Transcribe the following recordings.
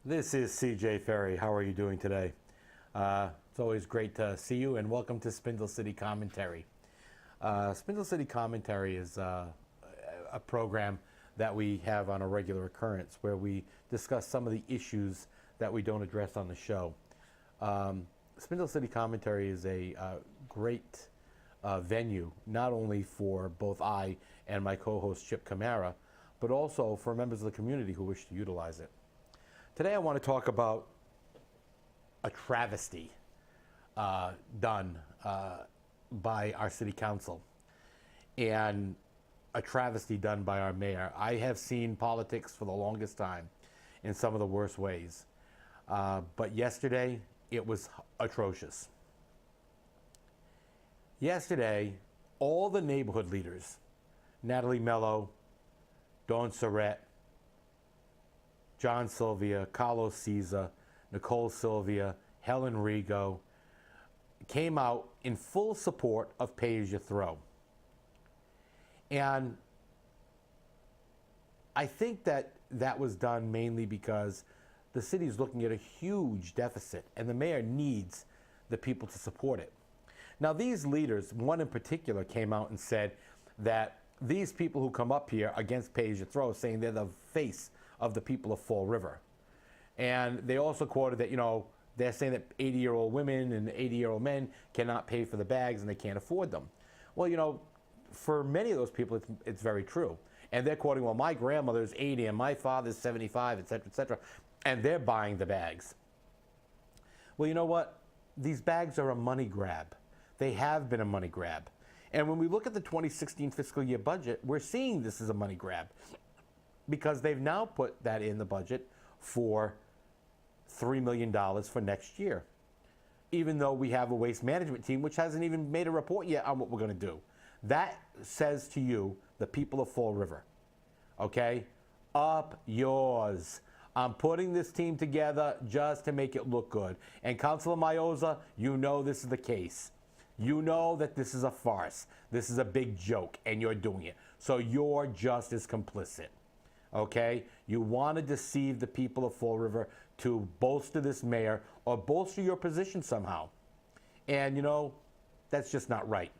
This is CJ Ferry. How are you doing today? It's always great to see you, and welcome to Spindle City Commentary. Spindle City Commentary is a program that we have on a regular occurrence where we discuss some of the issues that we don't address on the show. Spindle City Commentary is a great venue, not only for both I and my co-host Chip Camara, but also for members of the community who wish to utilize it. Today I want to talk about a travesty done by our city council and a travesty done by our mayor. I have seen politics for the longest time in some of the worst ways, but yesterday it was atrocious. Yesterday, all the neighborhood leaders, Natalie Mello, Dawn Surratt, John Sylvia, Carlos Caesar, Nicole Sylvia, Helen Rigo, came out in full support of Pay As You Throw. And I think that was done mainly because the city is looking at a huge deficit and the mayor needs the people to support it. Now, these leaders, one in particular, came out and said that these people who come up here against Pay As You Throw, saying they're the face of the people of Fall River. And they also quoted that, they're saying that 80-year-old women and 80-year-old men cannot pay for the bags and they can't afford them. Well, for many of those people, it's very true. And they're quoting, well, my grandmother's 80 and my father's 75, et cetera, and they're buying the bags. Well, you know what? These bags are a money grab. They have been a money grab. And when we look at the 2016 fiscal year budget, we're seeing this as a money grab, because they've now put that in the budget for $3 million for next year, even though we have a waste management team which hasn't even made a report yet on what we're going to do. That says to you, the people of Fall River, okay, up yours. I'm putting this team together just to make it look good. And Councilor Mayoza, you know this is the case. You know that this is a farce. This is a big joke, and you're doing it. So you're just as complicit. Okay? You want to deceive the people of Fall River to bolster this mayor or bolster your position somehow. And, that's just not right.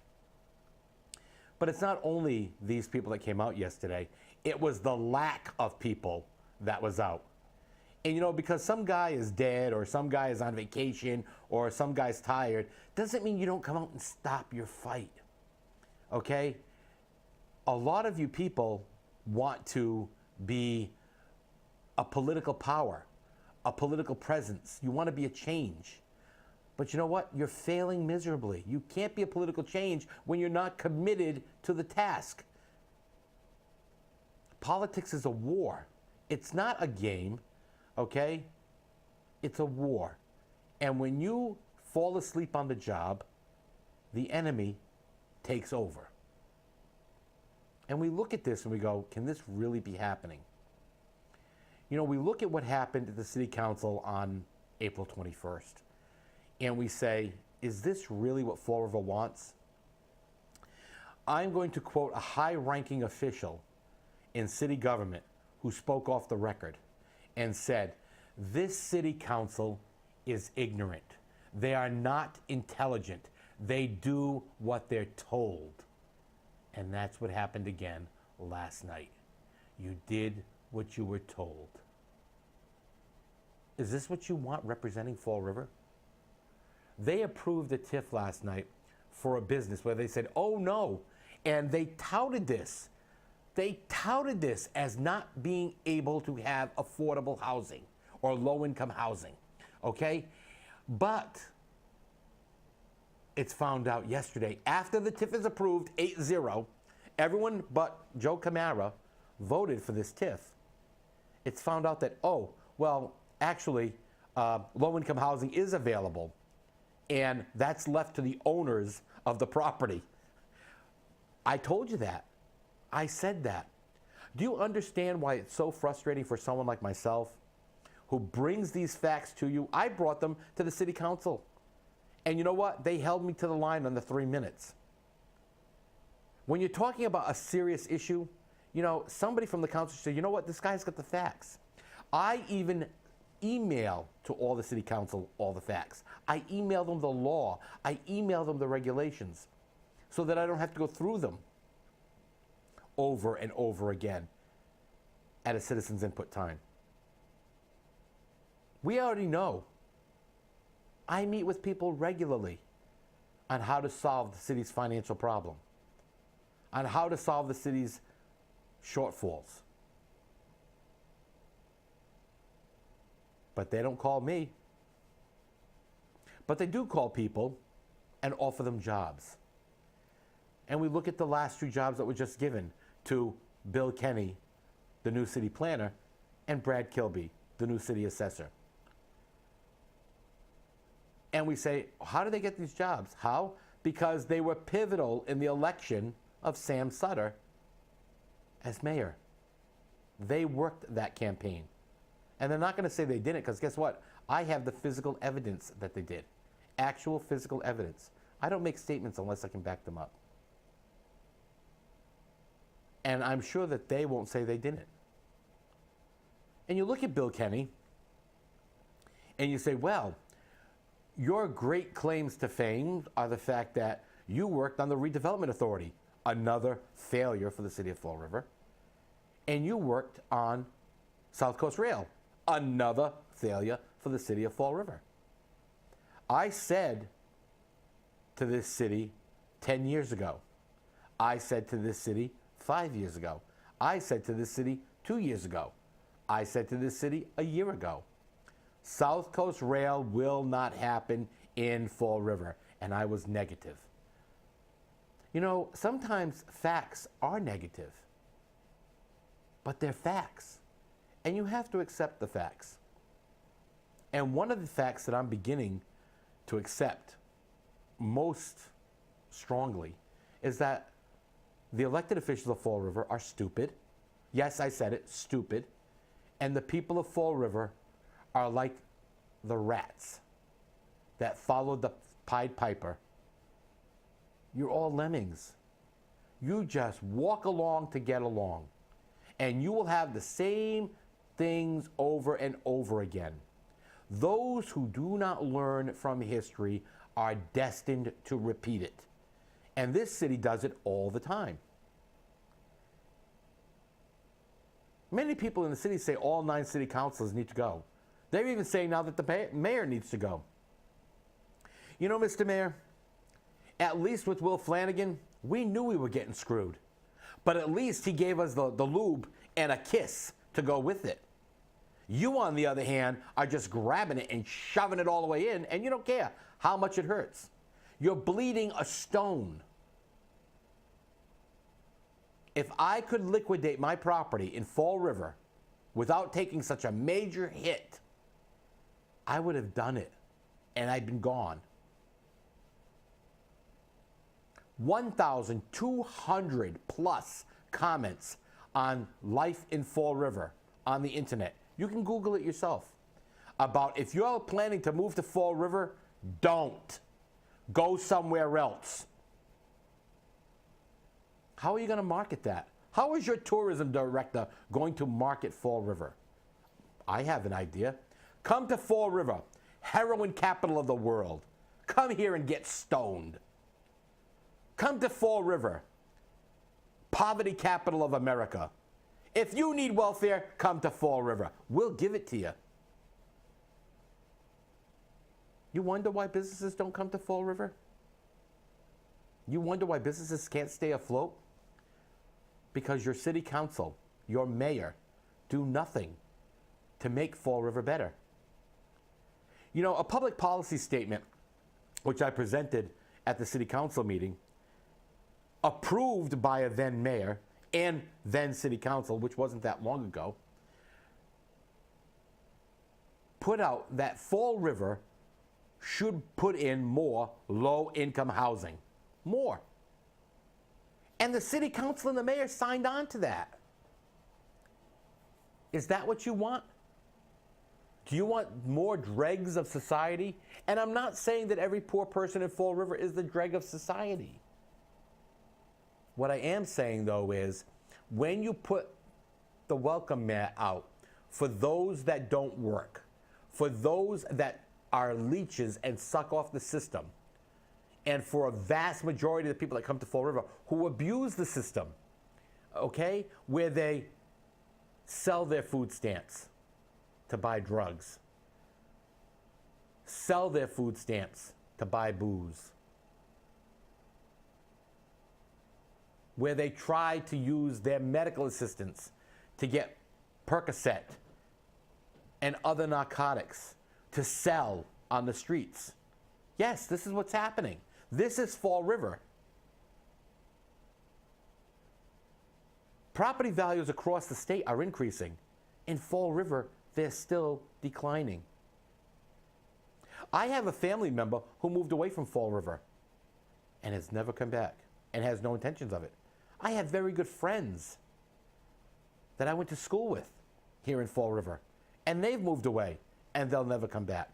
But it's not only these people that came out yesterday. It was the lack of people that was out. And, because some guy is dead or some guy is on vacation or some guy's tired, doesn't mean you don't come out and stop your fight. Okay? A lot of you people want to be a political power, a political presence. You want to be a change. But you know what? You're failing miserably. You can't be a political change when you're not committed to the task. Politics is a war. It's not a game, okay? It's a war. And when you fall asleep on the job, the enemy takes over. And we look at this and we go, can this really be happening? We look at what happened at the City Council on April 21st, and we say, is this really what Fall River wants? I'm going to quote a high-ranking official in city government who spoke off the record and said, this City Council is ignorant. They are not intelligent. They do what they're told. And that's what happened again last night. You did what you were told. Is this what you want representing Fall River? They approved a TIF last night for a business where they said, oh no, and they touted this. They touted this as not being able to have affordable housing or low-income housing, okay? But it's found out yesterday, after the TIF is approved, 8-0, everyone but Joe Camara voted for this TIF. It's found out that, actually, low-income housing is available, and that's left to the owners of the property. I told you that. I said that. Do you understand why it's so frustrating for someone like myself who brings these facts to you? I brought them to the City Council. And you know what? They held me to the line on the 3 minutes. When you're talking about a serious issue, somebody from the council said, you know what? This guy's got the facts. I even email to all the city council all the facts. I email them the law. I email them the regulations so that I don't have to go through them over and over again at a citizen's input time. We already know. I meet with people regularly on how to solve the city's financial problem, on how to solve the city's shortfalls. But they don't call me. But they do call people and offer them jobs. And we look at the last 2 jobs that were just given to Bill Kenny, the new city planner, and Brad Kilby, the new city assessor. And we say, how do they get these jobs? How? Because they were pivotal in the election of Sam Sutter as mayor. They worked that campaign. And they're not going to say they didn't, because guess what? I have the physical evidence that they did. Actual physical evidence. I don't make statements unless I can back them up. And I'm sure that they won't say they didn't. And you look at Bill Kenny, and you say, well, your great claims to fame are the fact that you worked on the Redevelopment Authority, another failure for the city of Fall River, and you worked on South Coast Rail, another failure for the city of Fall River. I said to this city 10 years ago. I said to this city 5 years ago. I said to this city 2 years ago. I said to this city a year ago. South Coast Rail will not happen in Fall River. And I was negative. You know, sometimes facts are negative, but they're facts. And you have to accept the facts. And one of the facts that I'm beginning to accept most strongly is that the elected officials of Fall River are stupid. Yes, I said it, stupid. And the people of Fall River are like the rats that followed the Pied Piper. You're all lemmings. You just walk along to get along. And you will have the same things over and over again. Those who do not learn from history are destined to repeat it. And this city does it all the time. Many people in the city say all 9 city councilors need to go. They're even saying now that the mayor needs to go. You know, Mr. Mayor, at least with Will Flanagan, we knew we were getting screwed. But at least he gave us the lube and a kiss to go with it. You, on the other hand, are just grabbing it and shoving it all the way in, and you don't care how much it hurts. You're bleeding a stone. If I could liquidate my property in Fall River without taking such a major hit, I would have done it, and I'd been gone. 1,200 plus comments on life in Fall River on the internet. You can Google it yourself. About if you're planning to move to Fall River, don't. Go somewhere else. How are you going to market that? How is your tourism director going to market Fall River? I have an idea. Come to Fall River, heroin capital of the world. Come here and get stoned. Come to Fall River, poverty capital of America. If you need welfare, come to Fall River. We'll give it to you. You wonder why businesses don't come to Fall River? You wonder why businesses can't stay afloat? Because your city council, your mayor, do nothing to make Fall River better. You know, a public policy statement, which I presented at the city council meeting, approved by a then mayor and then city council, which wasn't that long ago, put out that Fall River should put in more low-income housing. More. And the city council and the mayor signed on to that. Is that what you want? Do you want more dregs of society? And I'm not saying that every poor person in Fall River is the dreg of society. What I am saying, though, is when you put the welcome mat out for those that don't work, for those that are leeches and suck off the system, and for a vast majority of the people that come to Fall River who abuse the system, okay, where they sell their food stamps to buy drugs, sell their food stamps to buy booze, where they try to use their medical assistance to get Percocet and other narcotics to sell on the streets. Yes, this is what's happening. This is Fall River. Property values across the state are increasing. In Fall River, they're still declining. I have a family member who moved away from Fall River and has never come back and has no intentions of it. I have very good friends that I went to school with here in Fall River, and they've moved away and they'll never come back.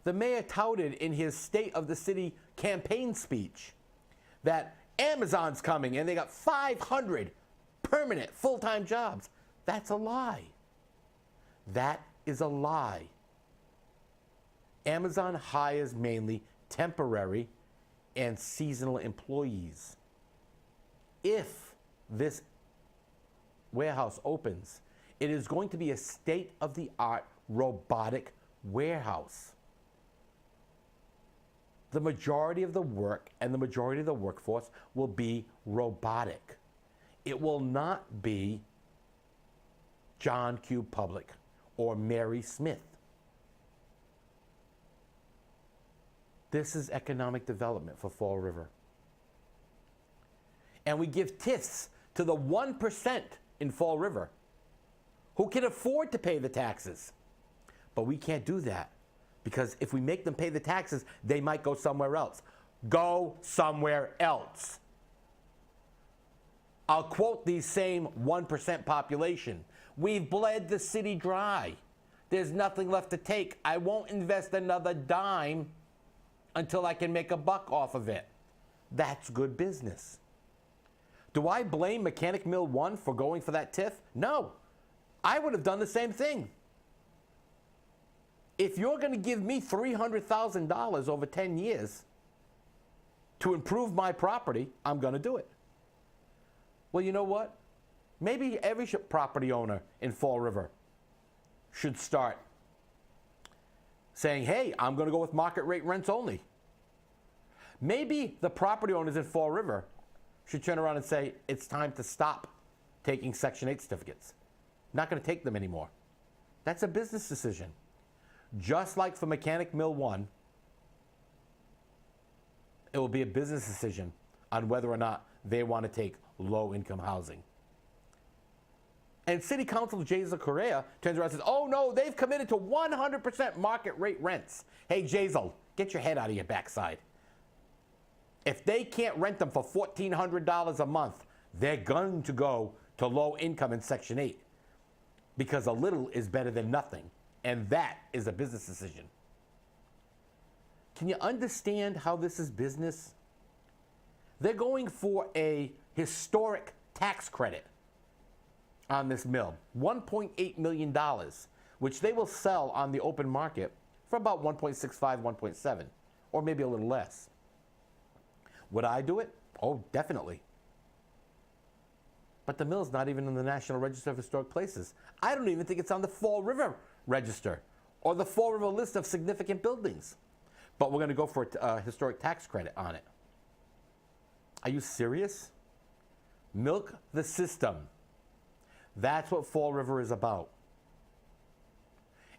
The mayor touted in his State of the City campaign speech that Amazon's coming and they got 500 permanent full-time jobs. That's a lie. That is a lie. Amazon hires mainly temporary and seasonal employees. If this warehouse opens, it is going to be a state-of-the-art robotic warehouse. The majority of the work and the majority of the workforce will be robotic. It will not be John Q. Public or Mary Smith. This is economic development for Fall River. And we give TIFs to the 1% in Fall River who can afford to pay the taxes. But we can't do that, because if we make them pay the taxes, they might go somewhere else. Go somewhere else. I'll quote the same 1% population. We've bled the city dry. There's nothing left to take. I won't invest another dime until I can make a buck off of it. That's good business. Do I blame Mechanic Mill 1 for going for that TIF? No. I would have done the same thing. If you're going to give me $300,000 over 10 years to improve my property, I'm going to do it. Well, you know what? Maybe every property owner in Fall River should start saying, hey, I'm going to go with market rate rents only. Maybe the property owners in Fall River should turn around and say, it's time to stop taking Section 8 certificates. Not going to take them anymore. That's a business decision. Just like for Mechanic Mill 1, it will be a business decision on whether or not they want to take low-income housing. And City Council Jazel Correa turns around and says, oh no, they've committed to 100% market rate rents. Hey, Jazel, get your head out of your backside. If they can't rent them for $1,400 a month, they're going to go to low income in Section 8, because a little is better than nothing. And that is a business decision. Can you understand how this is business? They're going for a historic tax credit on this mill, $1.8 million, which they will sell on the open market for about 1.65, 1.7, or maybe a little less. Would I do it? Oh, definitely. But the mill's not even in the National Register of Historic Places. I don't even think it's on the Fall River Register or the Fall River list of significant buildings. But we're going to go for a historic tax credit on it. Are you serious? Milk the system. That's what Fall River is about.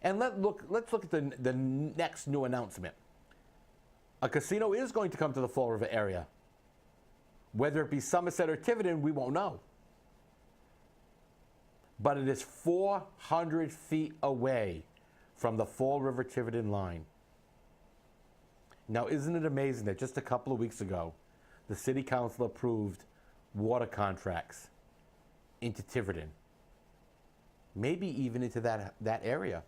And let's look at the next new announcement. A casino is going to come to the Fall River area. Whether it be Somerset or Tiverton, we won't know. But it is 400 feet away from the Fall River Tiverton line. Now, isn't it amazing that just a couple of weeks ago, the City Council approved water contracts into Tiverton, maybe even into that area?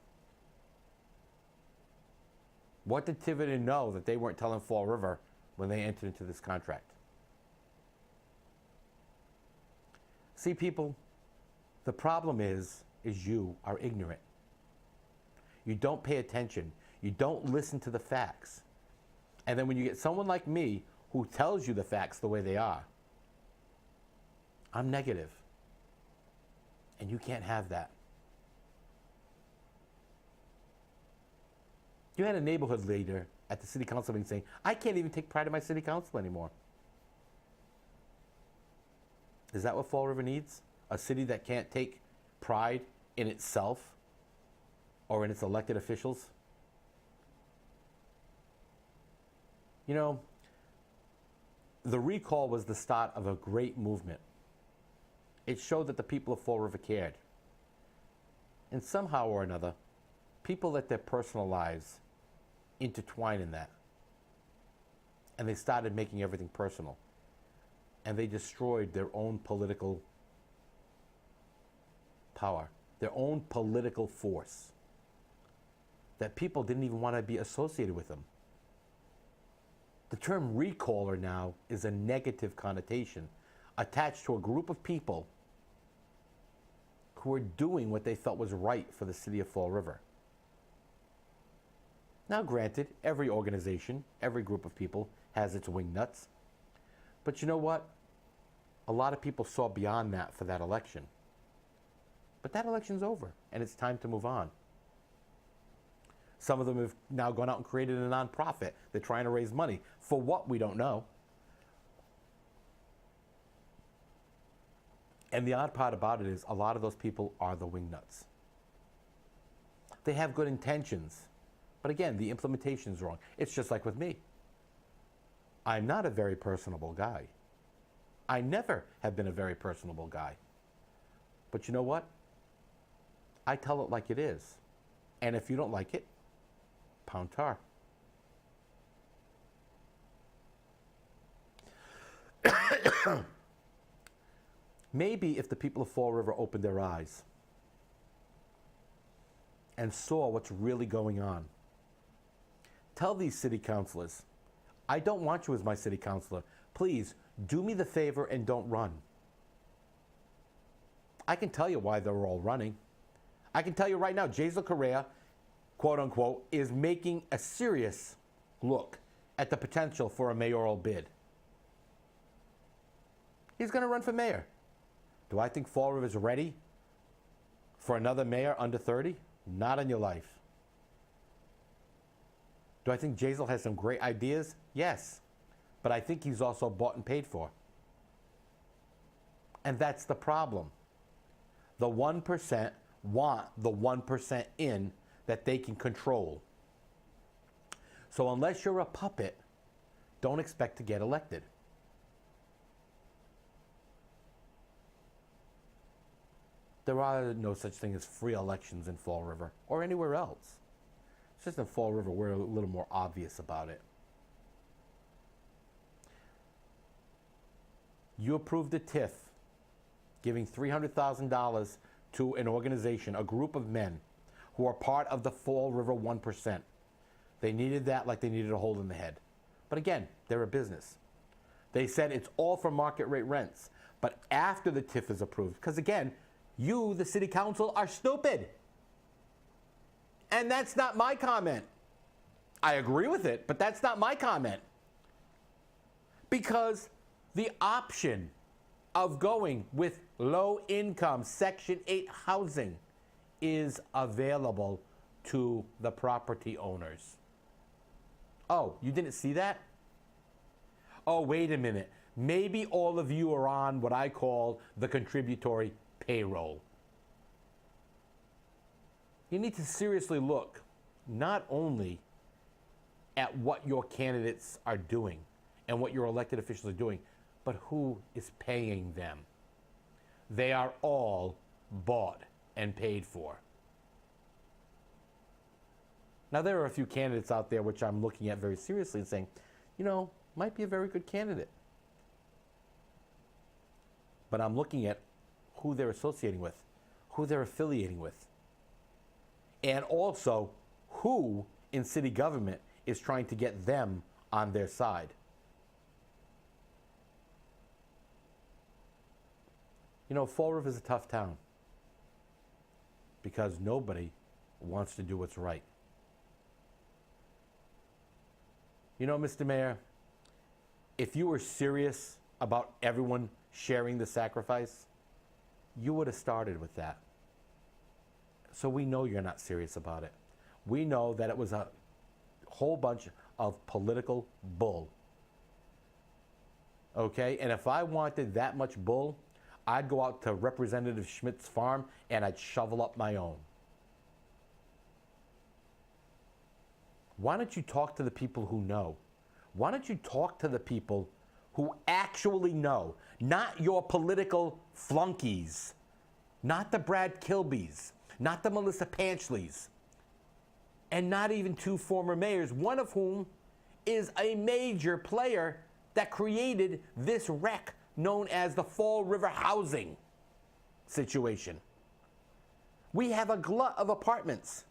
What did Tiverton know that they weren't telling Fall River when they entered into this contract? See, people, the problem is is you are ignorant. You don't pay attention. You don't listen to the facts. And then when you get someone like me who tells you the facts the way they are, I'm negative. And you can't have that. You had a neighborhood leader at the city council meeting saying, I can't even take pride in my city council anymore. Is that what Fall River needs? A city that can't take pride in itself or in its elected officials? You know, the recall was the start of a great movement. It showed that the people of Fall River cared. And somehow or another, people let their personal lives intertwine in that. And they started making everything personal. And they destroyed their own political power, their own political force, that people didn't even want to be associated with them. The term recaller now is a negative connotation attached to a group of people who were doing what they felt was right for the city of Fall River. Now granted, every organization, every group of people has its wingnuts. But you know what? A lot of people saw beyond that for that election. But that election's over, and it's time to move on. Some of them have now gone out and created a nonprofit. They're trying to raise money. For what, we don't know. And the odd part about it is a lot of those people are the wingnuts. They have good intentions. But again, the implementation's wrong. It's just like with me. I'm not a very personable guy. I never have been a very personable guy. But you know what? I tell it like it is. And if you don't like it, pound tar. Maybe if the people of Fall River opened their eyes and saw what's really going on. Tell these city councilors, I don't want you as my city councilor. Please, do me the favor and don't run. I can tell you why they're all running. I can tell you right now, Jazel Correa, quote unquote, is making a serious look at the potential for a mayoral bid. He's going to run for mayor. Do I think Fall River is ready for another mayor under 30? Not in your life. Do I think Jazel has some great ideas? Yes. But I think he's also bought and paid for. And that's the problem. The 1% want the 1% in that they can control. So unless you're a puppet, don't expect to get elected. There are no such thing as free elections in Fall River or anywhere else. It's just in Fall River we're a little more obvious about it. You approved a TIF giving $300,000 to an organization, a group of men who are part of the Fall River 1%. They needed that like they needed a hole in the head. But again, they're a business. They said it's all for market rate rents. But after the TIF is approved, because again, you, the city council, are stupid. And that's not my comment. I agree with it, but that's not my comment. Because the option of going with low-income Section 8 housing is available to the property owners. Oh, you didn't see that? Oh, wait a minute. Maybe all of you are on what I call the contributory payroll. You need to seriously look not only at what your candidates are doing and what your elected officials are doing, but who is paying them. They are all bought and paid for. Now, there are a few candidates out there which I'm looking at very seriously and saying, you know, might be a very good candidate. But I'm looking at who they're associating with, who they're affiliating with, and also who in city government is trying to get them on their side. You know, Fall River is a tough town. because nobody wants to do what's right. You know, Mr. Mayor, if you were serious about everyone sharing the sacrifice, you would have started with that. So we know you're not serious about it. We know that it was a whole bunch of political bull. Okay? And if I wanted that much bull, I'd go out to Representative Schmidt's farm and I'd shovel up my own. Why don't you talk to the people who know? Why don't you talk to the people who actually know? Not your political flunkies. Not the Brad Kilbys. Not the Melissa Panchleys. And not even two former mayors, one of whom is a major player that created this wreck known as the Fall River housing situation. We have a glut of apartments.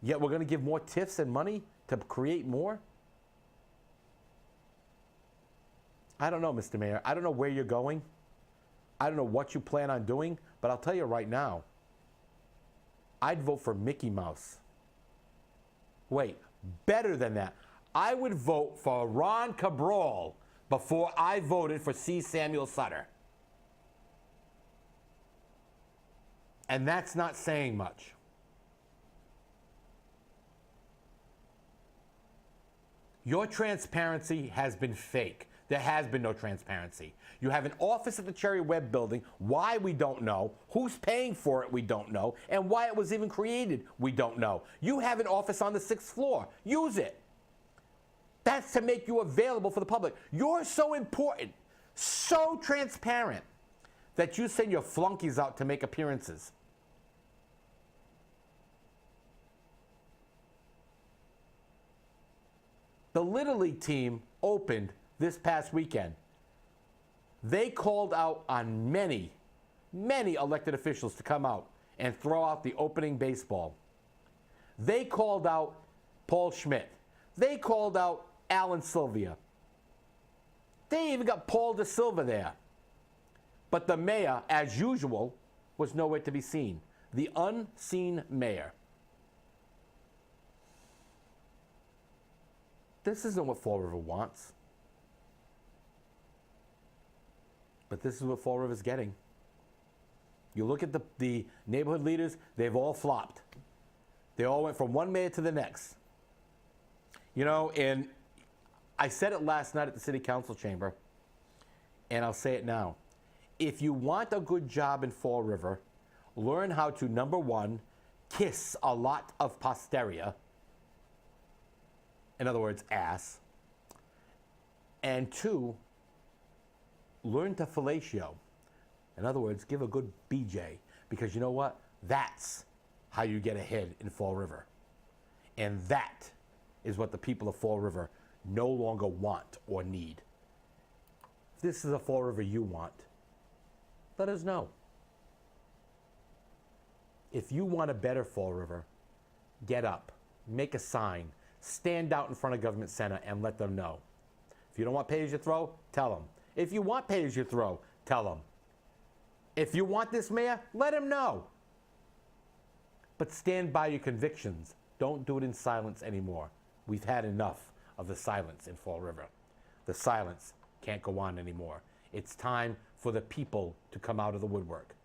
Yet we're going to give more TIFs and money to create more? I don't know, Mr. Mayor. I don't know where you're going. I don't know what you plan on doing, but I'll tell you right now, I'd vote for Mickey Mouse. Wait, better than that. I would vote for Ron Cabral before I voted for C. Samuel Sutter. And that's not saying much. Your transparency has been fake. There has been no transparency. You have an office at the Cherry Webb building. Why, we don't know. Who's paying for it, we don't know. And why it was even created, we don't know. You have an office on the 6th floor. Use it. That's to make you available for the public. You're so important, so transparent, that you send your flunkies out to make appearances. The Little League team opened this past weekend. They called out on many elected officials to come out and throw out the opening baseball. They called out Paul Schmidt. They called out Alan Sylvia. They even got Paul De Silva there. But the mayor, as usual, was nowhere to be seen. The unseen mayor. This isn't what Fall River wants. But this is what Fall River's getting. You look at the neighborhood leaders, they've all flopped. They all went from one mayor to the next. You know, and I said it last night at the City Council chamber, and I'll say it now. If you want a good job in Fall River, learn how to, number one, kiss a lot of posterior. In other words, ass. And two, learn to fellatio. In other words, give a good BJ. Because you know what? That's how you get ahead in Fall River. And that is what the people of Fall River no longer want or need. If this is a Fall River you want, let us know. If you want a better Fall River, get up, make a sign, stand out in front of Government Center and let them know. If you don't want pay-as-you-throw, tell them. If you want pay-as-you-throw, tell them. If you want this mayor, let him know. But stand by your convictions. Don't do it in silence anymore. We've had enough of the silence in Fall River. The silence can't go on anymore. It's time for the people to come out of the woodwork.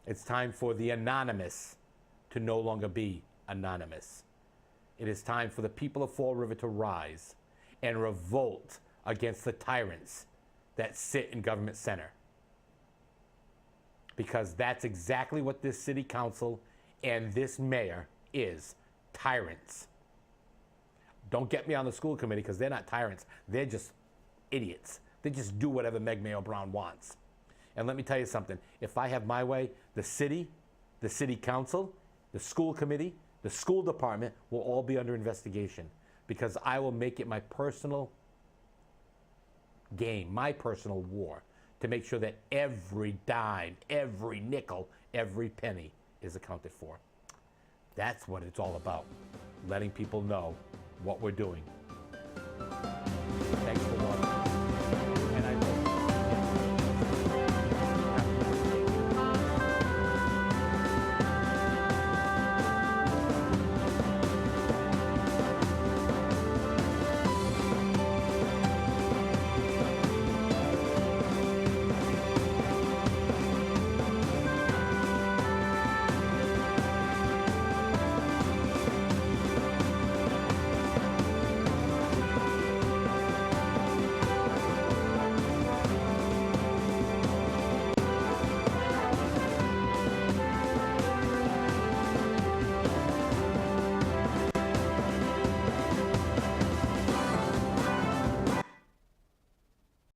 It's time for the anonymous to no longer be anonymous. It is time for the people of Fall River to rise and revolt against the tyrants that sit in Government Center. Because that's exactly what this city council and this mayor is, tyrants. Don't get me on the school committee because they're not tyrants. They're just idiots. They just do whatever Meg Mayo Brown wants. And let me tell you something. If I have my way, the city council, the school committee, the school department will all be under investigation because I will make it my personal game, my personal war to make sure that every dime, every nickel, every penny is accounted for. That's what it's all about, letting people know what we're doing